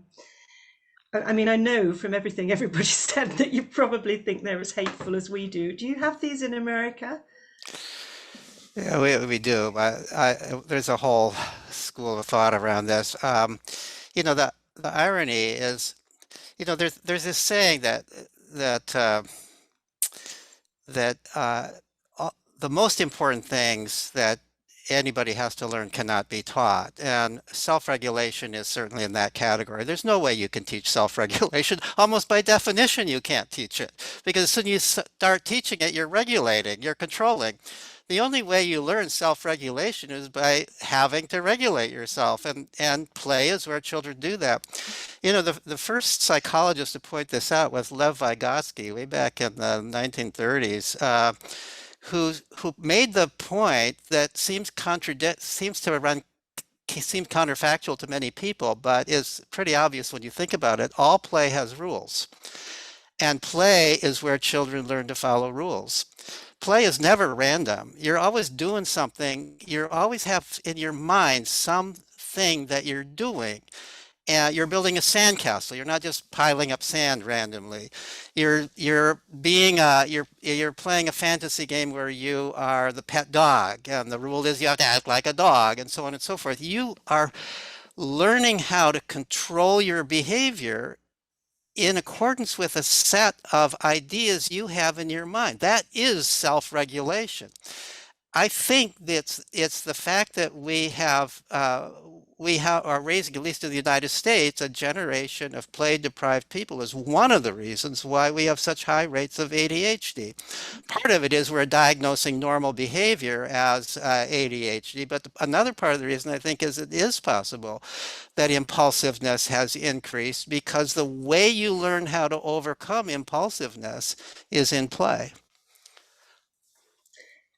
know from everything everybody said that you probably think they're as hateful as we do. Do you have these in America? Yeah, we do, but there's a whole school of thought around this. The irony is, there's this saying that the most important things that anybody has to learn cannot be taught. And self-regulation is certainly in that category. There's no way you can teach self-regulation. Almost by definition, you can't teach it, because as soon as you start teaching it, you're regulating, you're controlling. The only way you learn self-regulation is by having to regulate yourself, and play is where children do that. You know, the first psychologist to point this out was Lev Vygotsky way back in the 1930s. Who made the point that seems counterfactual to many people, but is pretty obvious when you think about it. All play has rules, and play is where children learn to follow rules. Play is never random. You're always doing something. You always have in your mind something that you're doing. And you're building a sandcastle. You're not just piling up sand randomly. You're playing a fantasy game where you are the pet dog, and the rule is you have to act like a dog, and so on and so forth. You are learning how to control your behavior in accordance with a set of ideas you have in your mind. That is self-regulation. I think that it's the fact that we are raising, at least in the United States, a generation of play-deprived people is one of the reasons why we have such high rates of ADHD. Part of it is we're diagnosing normal behavior as ADHD, but another part of the reason I think is it is possible that impulsiveness has increased because the way you learn how to overcome impulsiveness is in play.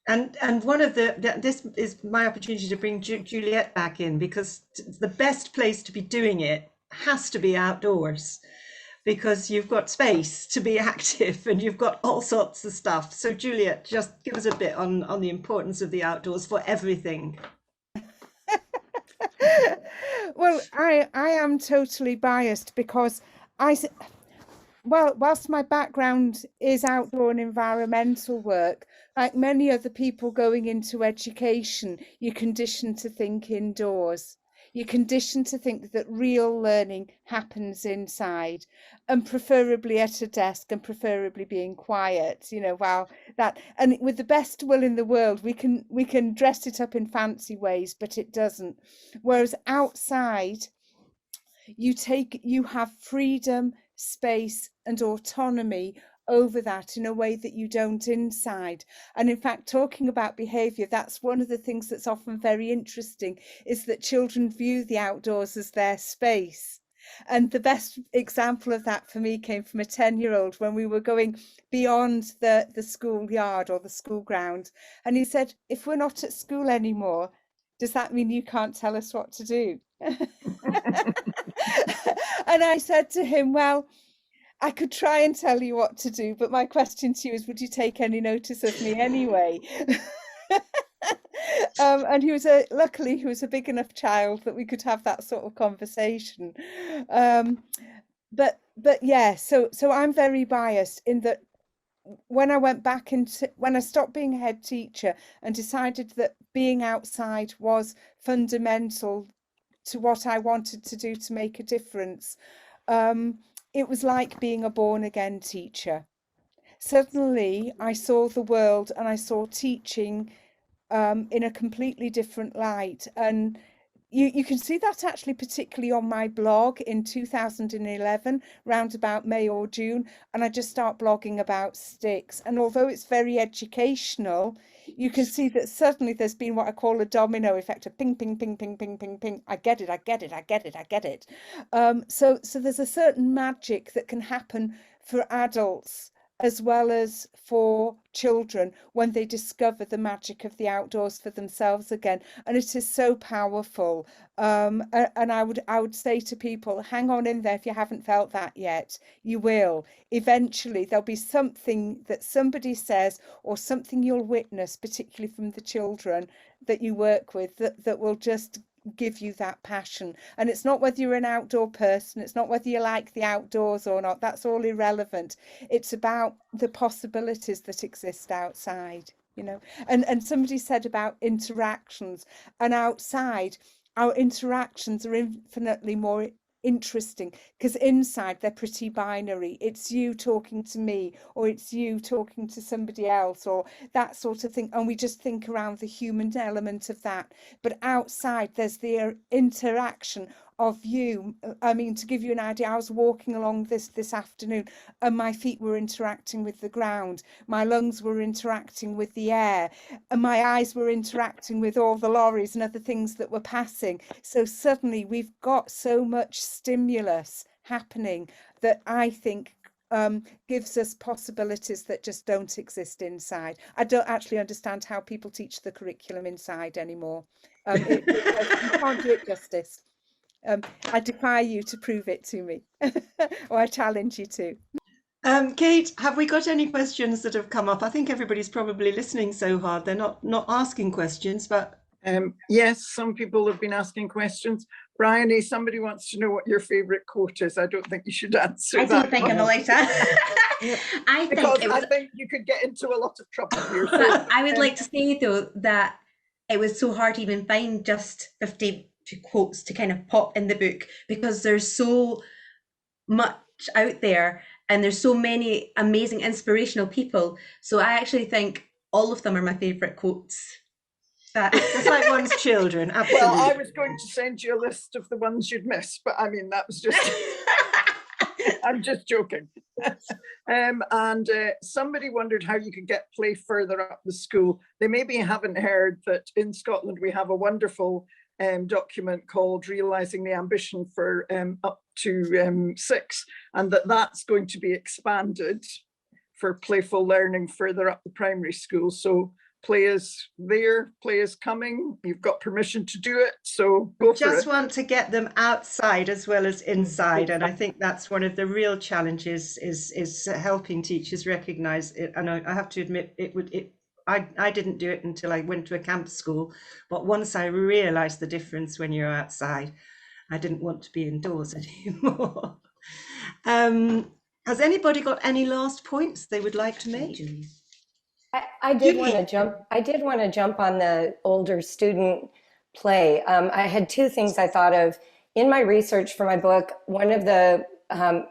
And one of this is my opportunity to bring Juliet back in, because the best place to be doing it has to be outdoors, because you've got space to be active and you've got all sorts of stuff. So Juliet, just give us a bit on the importance of the outdoors for everything. Well, I am totally biased because whilst my background is outdoor and environmental work, like many other people going into education, you're conditioned to think indoors. You're conditioned to think that real learning happens inside, and preferably at a desk, and preferably being quiet, while that, and with the best will in the world, we can dress it up in fancy ways, but it doesn't. Whereas outside, you have freedom, space and autonomy over that in a way that you don't inside. And in fact, talking about behavior, that's one of the things that's often very interesting, is that children view the outdoors as their space. And the best example of that for me came from a 10-year-old when we were going beyond the schoolyard or the school ground. And he said, if we're not at school anymore, does that mean you can't tell us what to do? And I said to him, well, I could try and tell you what to do, but my question to you is, would you take any notice of me anyway? And luckily he was a big enough child that we could have that sort of conversation. But yeah, so I'm very biased in that when I stopped being a head teacher and decided that being outside was fundamental to what I wanted to do to make a difference, it was like being a born-again teacher. Suddenly I saw the world and I saw teaching in a completely different light. And you can see that actually particularly on my blog in 2011, round about May or June, and I just start blogging about sticks. And although it's very educational, you can see that suddenly there's been what I call a domino effect, a ping, ping, ping, ping, ping, ping, ping. I get it, I get it, I get it, I get it. So there's a certain magic that can happen for adults as well as for children when they discover the magic of the outdoors for themselves again. And it is so powerful. And I would say to people, hang on in there if you haven't felt that yet. You will. Eventually there'll be something that somebody says or something you'll witness, particularly from the children that you work with, that will just give you that passion. And it's not whether you're an outdoor person, it's not whether you like the outdoors or not, that's all irrelevant. It's about the possibilities that exist outside, and somebody said about interactions, and outside our interactions are infinitely more interesting, because inside they're pretty binary. It's you talking to me, or it's you talking to somebody else, or that sort of thing. And we just think around the human element of that. But outside, there's the interaction of you. I mean, to give you an idea, I was walking along this afternoon, and my feet were interacting with the ground, my lungs were interacting with the air, and my eyes were interacting with all the lorries and other things that were passing. So suddenly we've got so much stimulus happening that I think gives us possibilities that just don't exist inside. I don't actually understand how people teach the curriculum inside anymore. You can't do it justice. I defy you to prove it to me, or I challenge you to. Kate, have we got any questions that have come up? I think everybody's probably listening so hard. They're not asking questions, but yes, some people have been asking questions. Bryony, somebody wants to know what your favourite quote is. I don't think you should answer that. I don't think I'm allowed to. I think you could get into a lot of trouble here. But I would like to say though that it was so hard to even find just 50 quotes to kind of pop in the book, because there's so much out there and there's so many amazing inspirational people. So I actually think all of them are my favourite quotes. Just like one's children, absolutely. Well, I was going to send you a list of the ones you'd miss, but I mean, that was just, I'm just joking. And somebody wondered how you could get play further up the school. They maybe haven't heard that in Scotland we have a wonderful document called Realising the Ambition for up to 6, and that's going to be expanded for playful learning further up the primary school. So play is there, play is coming, you've got permission to do it, so go for it. Just want to get them outside as well as inside, and I think that's one of the real challenges is helping teachers recognise it. And I have to admit, I didn't do it until I went to a camp school, but once I realised the difference when you're outside, I didn't want to be indoors anymore. Has anybody got any last points they would like to make? I did want to jump on the older student play. I had two things I thought of in my research for my book. One of the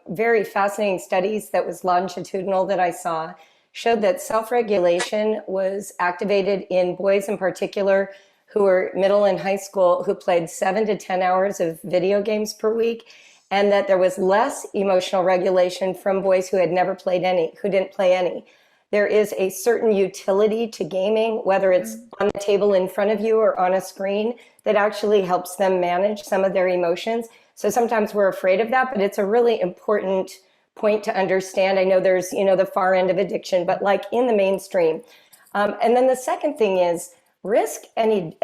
very fascinating studies that was longitudinal that I saw showed that self-regulation was activated in boys in particular who were middle and high school, who played 7 to 10 hours of video games per week, and that there was less emotional regulation from boys who had never played any, who didn't play any. There is a certain utility to gaming, whether it's on the table in front of you or on a screen, that actually helps them manage some of their emotions. So sometimes we're afraid of that, but it's a really important point to understand. I know there's, the far end of addiction, but like in the mainstream. And then the second thing is risk and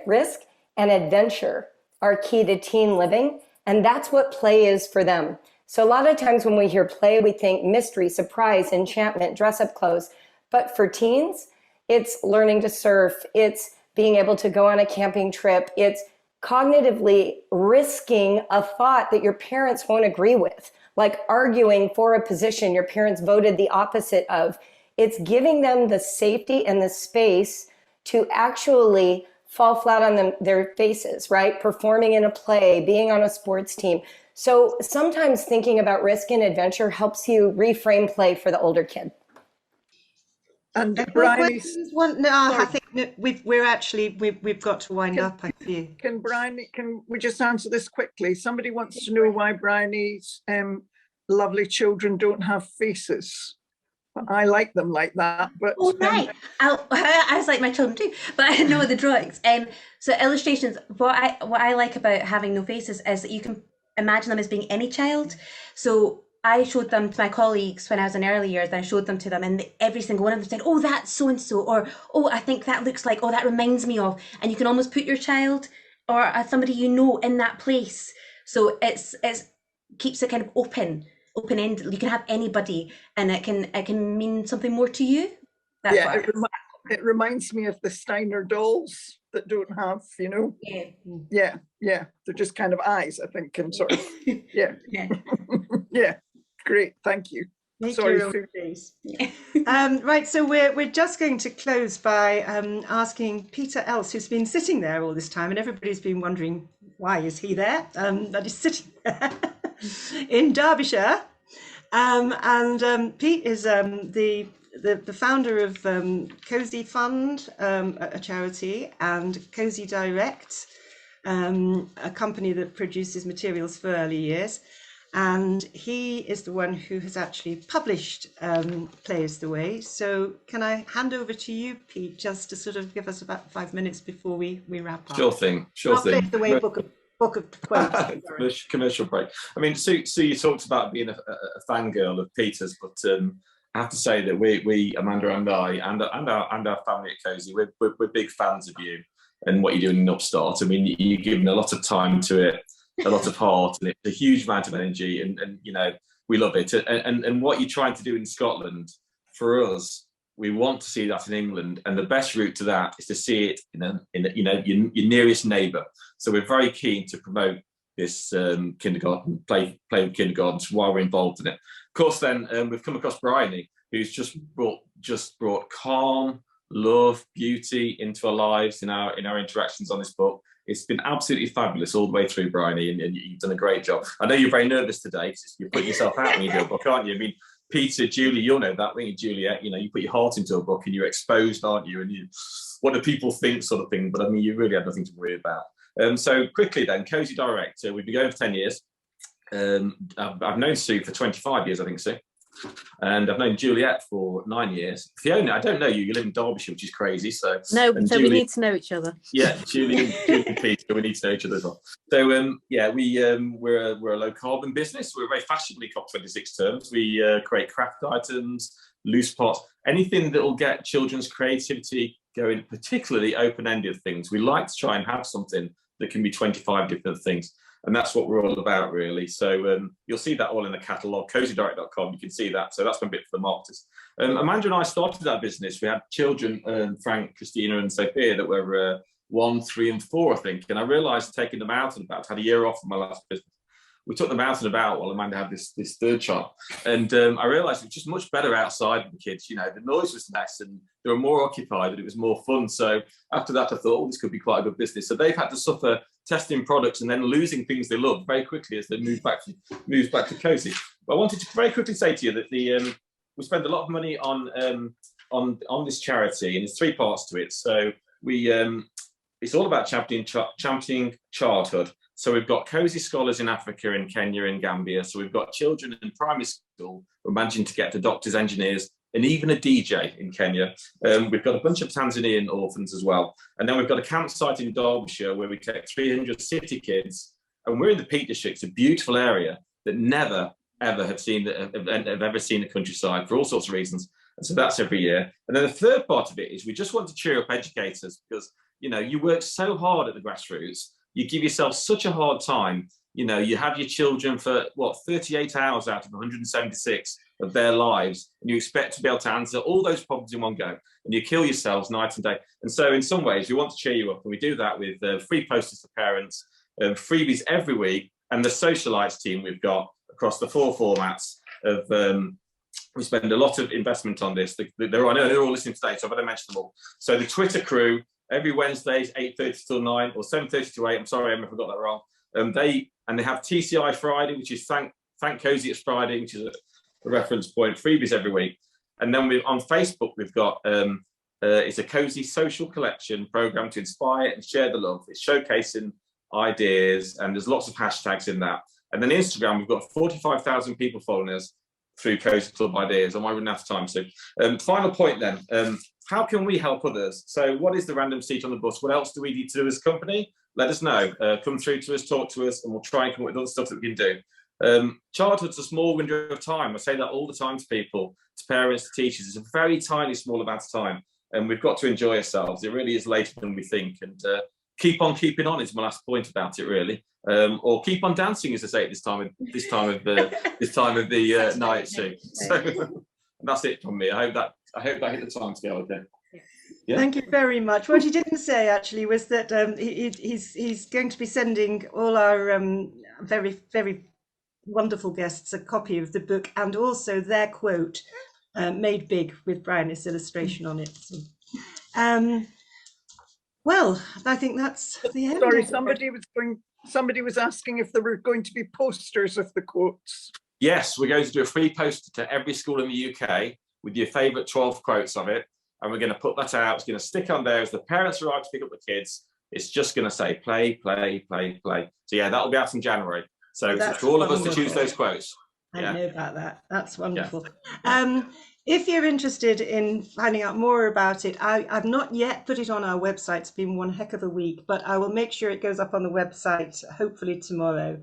risk and adventure are key to teen living. And that's what play is for them. So a lot of times when we hear play, we think mystery, surprise, enchantment, dress up clothes. But for teens, it's learning to surf. It's being able to go on a camping trip. It's cognitively risking a thought that your parents won't agree with, like arguing for a position your parents voted the opposite of. It's giving them the safety and the space to actually fall flat on their faces, right? Performing in a play, being on a sports team. So sometimes thinking about risk and adventure helps you reframe play for the older kid. And Bryony, I think we've got to wind up. I fear. Can we just answer this quickly? Somebody wants to know why Bryony's lovely children don't have faces. I like them like that, but right. I was like my children too, but I know the drawings. So illustrations. What I like about having no faces is that you can imagine them as being any child. So I showed them to my colleagues when I was in early years. I showed them to them, and every single one of them said, "Oh, that's so and so," or "Oh, I think that looks like," "Oh, that reminds me of." And you can almost put your child or somebody in that place. So it's keeps it kind of open-ended. You can have anybody, and it can mean something more to you. That's it reminds me of the Steiner dolls that don't have, yeah, they're just kind of eyes, I think, and sort of, yeah. Yeah, great, thank you. Sorry. Right, so we're just going to close by asking Peter Ellse, who's been sitting there all this time, and everybody's been wondering why is he there? But he's sitting there in Derbyshire. Pete is the founder of Cozy Fund, a charity, and Cozy Direct, a company that produces materials for early years. And he is the one who has actually published Plays the Way. So can I hand over to you, Pete, just to sort of give us about 5 minutes before we wrap up? Sure thing. Not Plays the Way, book of quotes. Commercial break. I mean, Sue, you talked about being a fangirl of Peter's, but I have to say that we Amanda and I and our family at Cozy, we're big fans of you and what you're doing in Upstart. I mean, you're giving a lot of time to it, a lot of heart, and it's a huge amount of energy, and you know, we love it. And what you're trying to do in Scotland, for us, we want to see that in England, and the best route to that is to see it in your nearest neighbour. So we're very keen to promote this kindergarten play with kindergartens while we're involved in it. Of course, then we've come across Bryony, who's just brought calm, love, beauty into our lives in our interactions on this book. It's been absolutely fabulous all the way through, Bryony, and you've done a great job. I know you're very nervous today because you're putting yourself out when you do a book, aren't you? I mean, Peter, Julie, you'll know that, won't you, Juliet? You know, you put your heart into a book and you're exposed, aren't you? And what do people think, sort of thing. But I mean, you really have nothing to worry about. So quickly then, Cozy Direct. We've been going for 10 years. I've known Sue for 25 years, I think, Sue. And I've known Juliet for 9 years. Fiona, I don't know you. You live in Derbyshire, which is crazy. So Julie, we need to know each other. Yeah, Julie and Peter, we need to know each other as well. So we're a low carbon business. We're very fashionably COP26 terms. We create craft items, loose pots, anything that will get children's creativity going, particularly open-ended things. We like to try and have something that can be 25 different things. And that's what we're all about, really. So you'll see that all in the catalogue, cozydirect.com. You can see that. So that's my bit for the marketers. Amanda and I started that business. We had children, Frank, Christina, and Sophia, that were 1, 3, and 4, I think. And I realised taking them out and about, had a year off from my last business. We took them out and about while Amanda had this third child. And I realised it was just much better outside with the kids. You know, the noise was less and they were more occupied and it was more fun. So after that, I thought, this could be quite a good business. So they've had to suffer testing products and then losing things they love very quickly as they move back to Cozy. But I wanted to very quickly say to you that we spend a lot of money on this charity, and there's 3 parts to it. So it's all about championing childhood. So we've got Cozy scholars in Africa, in Kenya, in Gambia. So we've got children in primary school who are managing to get to doctors, engineers, and even a DJ in Kenya. We've got a bunch of Tanzanian orphans as well. And then we've got a campsite in Derbyshire where we take 300 city kids. And we're in the Peak District, it's a beautiful area that never, ever have ever seen the countryside for all sorts of reasons. And so that's every year. And then the third part of it is we just want to cheer up educators because, you know, you work so hard at the grassroots. You give yourself such a hard time. You know, you have your children for 38 hours out of 176 of their lives, and you expect to be able to answer all those problems in one go, and you kill yourselves night and day. And so in some ways we want to cheer you up, and we do that with free posters for parents, freebies every week, and the socialites team we've got across the 4 formats of we spend a lot of investment on this. I know they're all listening today, so I better mention them all. So the Twitter crew, every Wednesdays, 8:30 till 9, or 7:30 to 8. I'm sorry, Emma, I forgot that wrong. They have TCI Friday, which is Thank Cozy It's Friday, which is a reference point. Freebies every week, and then on Facebook we've got it's a Cozy social collection program to inspire and share the love. It's showcasing ideas, and there's lots of hashtags in that. And then Instagram, we've got 45,000 people following us through Cozy Club Ideas. I might run out of time soon. Final point then. How can we help others? So what is the random seat on the bus? What else do we need to do as a company? Let us know. Come through to us, talk to us, and we'll try and come up with other stuff that we can do. Childhood's a small window of time. I say that all the time to people, to parents, to teachers. It's a very tiny, small amount of time, and we've got to enjoy ourselves. It really is later than we think, and keep on keeping on is my last point about it, really. Or keep on dancing, as I say, at this time of the night too. So that's it from me. I hope that hit the time scale okay. Yeah. Thank you very much. What he didn't say actually was that he's going to be sending all our very, very wonderful guests a copy of the book, and also their quote made big with Bryony's illustration on it. So, Well, I think that's the end. Sorry, everybody. somebody was asking if there were going to be posters of the quotes. Yes, we're going to do a free poster to every school in the UK with your favourite 12 quotes of it. And we're going to put that out. It's going to stick on there as the parents arrive to pick up the kids. It's just going to say play, play, play, play. So yeah, that'll be out in January. So it's That's for all of us to wonderful. choose those quotes. I Yeah. know about that. That's wonderful. If you're interested in finding out more about it, I've not yet put it on our website. It's been one heck of a week, but I will make sure it goes up on the website, hopefully tomorrow,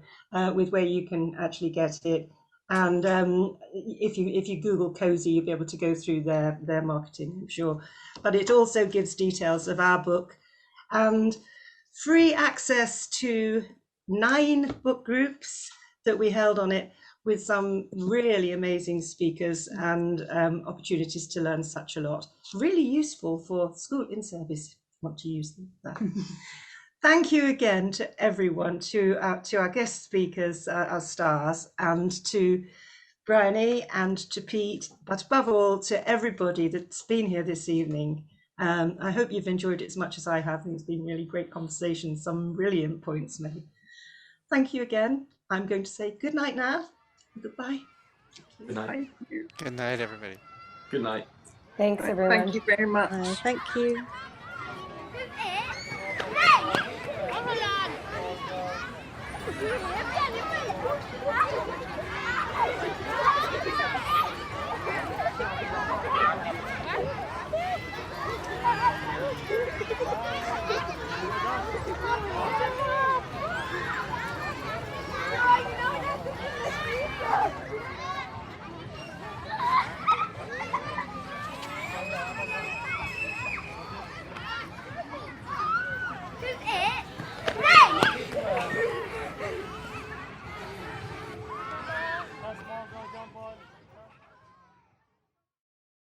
with where you can actually get it. And if you Google Cozy, you'll be able to go through their marketing, I'm sure. But it also gives details of our book and free access to 9 book groups that we held on it, with some really amazing speakers and opportunities to learn such a lot. Really useful for school in service, if you want to use that. Thank you again to everyone, to our guest speakers, our stars, and to Bryony and to Pete, but above all to everybody that's been here this evening. I hope you've enjoyed it as much as I have. I think it's been really great conversation, some brilliant points made. Thank you again. I'm going to say good night now. Goodbye. Good night. Thank you. Good night, everybody. Good night. Thanks, Right, everyone. thank you very much. Thank you. Hey!